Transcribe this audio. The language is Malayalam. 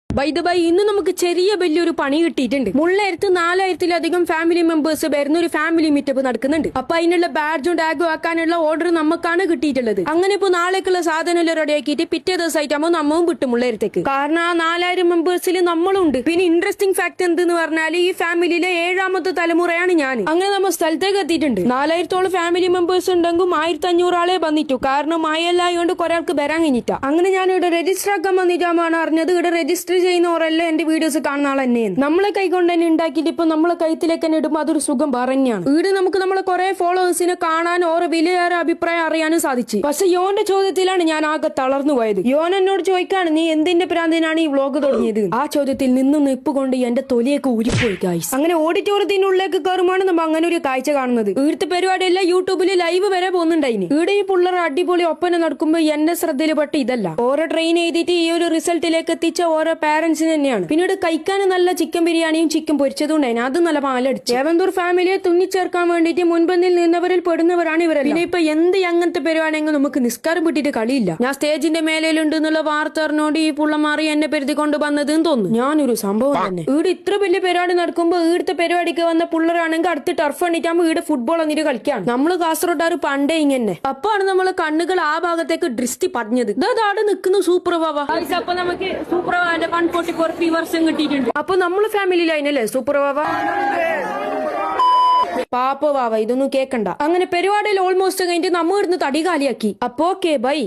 ബൈ ദ ബൈ ഇന്ന് നമുക്ക് ചെറിയ വലിയൊരു പണി കിട്ടിയിട്ടുണ്ട്. മുള്ളേരത്ത് 4000-ലധികം ഫാമിലി മെമ്പേഴ്സ് വരുന്ന ഒരു ഫാമിലി മീറ്റപ്പ് നടക്കുന്നുണ്ട്. അപ്പൊ അതിനുള്ള ബാഡ്ജും ടാഗും ആക്കാനുള്ള ഓർഡർ നമുക്കാണ് കിട്ടിയിട്ടുള്ളത്. അങ്ങനെ ഇപ്പൊ നാളേക്കുള്ള സാധനം റെഡി ആക്കിയിട്ട് പിറ്റേ ദിവസമായിട്ടാകുമ്പോൾ നമ്മവും വിട്ടു മുള്ളേരത്തേക്ക്. കാരണം ആ 4000 മെമ്പേഴ്സിൽ നമ്മളുണ്ട്. പിന്നെ ഇൻട്രസ്റ്റിംഗ് ഫാക്ട് എന്തെന്ന് പറഞ്ഞാൽ ഈ ഫാമിലിയിലെ 7ാമത്തെ തലമുറയാണ് ഞാൻ. അങ്ങനെ നമ്മൾ സ്ഥലത്തേക്ക് എത്തിയിട്ടുണ്ട്. 4000-ഓളം ഫാമിലി മെമ്പേഴ്സ് ഉണ്ടെങ്കിൽ 1500 ആളെ വന്നിട്ടു. കാരണം മായല്ലായോണ്ട് കുറെ ആൾക്ക് വരാൻ കഴിഞ്ഞിട്ടാ. അങ്ങനെ ഞാൻ ഇവിടെ രജിസ്റ്റർ ആക്കാൻ വന്നിട്ടാണ് അറിഞ്ഞത് ഇവിടെ രജിസ്റ്റർ ചെയ്യുന്നവരെല്ലാം എന്റെ വീഡിയോസ് കാണുന്ന ആൾ തന്നെയാണ്. നമ്മളെ കൈകൊണ്ട് തന്നെ ഉണ്ടാക്കിയിട്ട് ഇപ്പൊ നമ്മളെ കൈത്തിലേക്ക് തന്നെ ഇടുമ്പോൾ അതൊരു സുഖം പറഞ്ഞാണ്. വീട് നമുക്ക് നമ്മളെ കുറെ ഫോളോവേഴ്സിനെ കാണാൻ ഓരോ വലിയൊരു അഭിപ്രായം അറിയാനും സാധിച്ചു. പക്ഷെ യോന്റെ ചോദ്യത്തിലാണ് ഞാൻ ആകെ തളർന്നു പോയത്. യോൻ എന്നോട് ചോദിക്കാണ്, നീ എന്തിന്റെ പ്രാന്തിനാണ് ഈ വ്ലോഗ് തുടങ്ങിയത്? ആ ചോദ്യത്തിൽ നിന്നും നിപ്പ് കൊണ്ട് എന്റെ തൊലിയൊക്കെ ഊരിപ്പോയി ഗൈസ്. അങ്ങനെ ഓഡിറ്റോറിയത്തിന്റെ ഉള്ളിലേക്ക് കയറുമാണ് നമ്മൾ അങ്ങനെ ഒരു കാഴ്ച കാണുന്നത്. ഇവിടുത്തെ പരിപാടിയെല്ലാം യൂട്യൂബിൽ ലൈവ് വരെ പോകുന്നുണ്ടായിന്. ഇവിടെ ഈ പിള്ളേർ അടിപൊളി ഒപ്പന നടക്കുമ്പോ എന്റെ ശ്രദ്ധയിൽ പെട്ട ഇതല്ല. ഓരോ ട്രെയിൻ എഴുതിയിട്ട് ഈ ഒരു റിസൾട്ടിലേക്ക് എത്തിച്ച ഓരോ പാരന്റ്സിന് തന്നെയാണ്. പിന്നീട് കഴിക്കാൻ നല്ല ചിക്കൻ ബിരിയാണിയും ചിക്കൻ പൊരിച്ചതും ഉണ്ടായിരുന്നു. അത് നല്ല പാലടിച്ചു. ഏവന്തൂർ ഫാമിലിയെ തുന്നിച്ചേർക്കാൻ വേണ്ടിയിട്ട് മുൻപന്തിൽ നിന്നവരിൽ പെടുന്നവരാണ് ഇവരെല്ലാം. പിന്നെ ഇപ്പൊ എന്ത് അങ്ങനത്തെ പരിപാടിയെങ്കിലും നമുക്ക് നിസ്കാരം വിട്ടിട്ട് കളിയില്ല. ഞാൻ സ്റ്റേജിന്റെ മേലേലുണ്ട് എന്നുള്ള വാർത്ത അറിഞ്ഞോണ്ട് ഈ പുള്ളമാറി എന്നെ പെരുതി കൊണ്ട് വന്നതെന്ന് തോന്നുന്നു. ഞാനൊരു സംഭവം തന്നെ. ഇവിടെ ഇത്ര വലിയ പരിപാടി നടക്കുമ്പോ ഇവിടുത്തെ പരിപാടിക്ക് വന്ന പുള്ളറാണെങ്കിൽ അടുത്ത് ടർഫ് കണ്ടിട്ടാകുമ്പോ ഇവിടെ ഫുട്ബോൾ എന്നിട്ട് കളിക്കാണ്. നമ്മള് കാസർഗോഡാറ് പണ്ടേ ഇങ്ങനെ. അപ്പാണ് നമ്മളെ കണ്ണുകൾ ആ ഭാഗത്തേക്ക് ദൃഷ്ടി പടഞ്ഞത്. ഇതാടെ നിൽക്കുന്നു സൂപ്പർ വാവ. അപ്പൊ നമുക്ക് സൂപ്പർ വാവന്റെ 144 വർഷം കിട്ടിയിട്ടുണ്ട്. അപ്പൊ നമ്മള് ഫാമിലിയിലായിനല്ലേ സൂപ്പർ വാവ? പാപ്പ വാവ ഇതൊന്നും കേക്കണ്ട. അങ്ങനെ പരിപാടിയിൽ ഓൾമോസ്റ്റ് കഴിഞ്ഞിട്ട് നമ്മ ഇടുന്ന് തടി കാലിയാക്കി. അപ്പൊ ഓക്കെ ബൈ.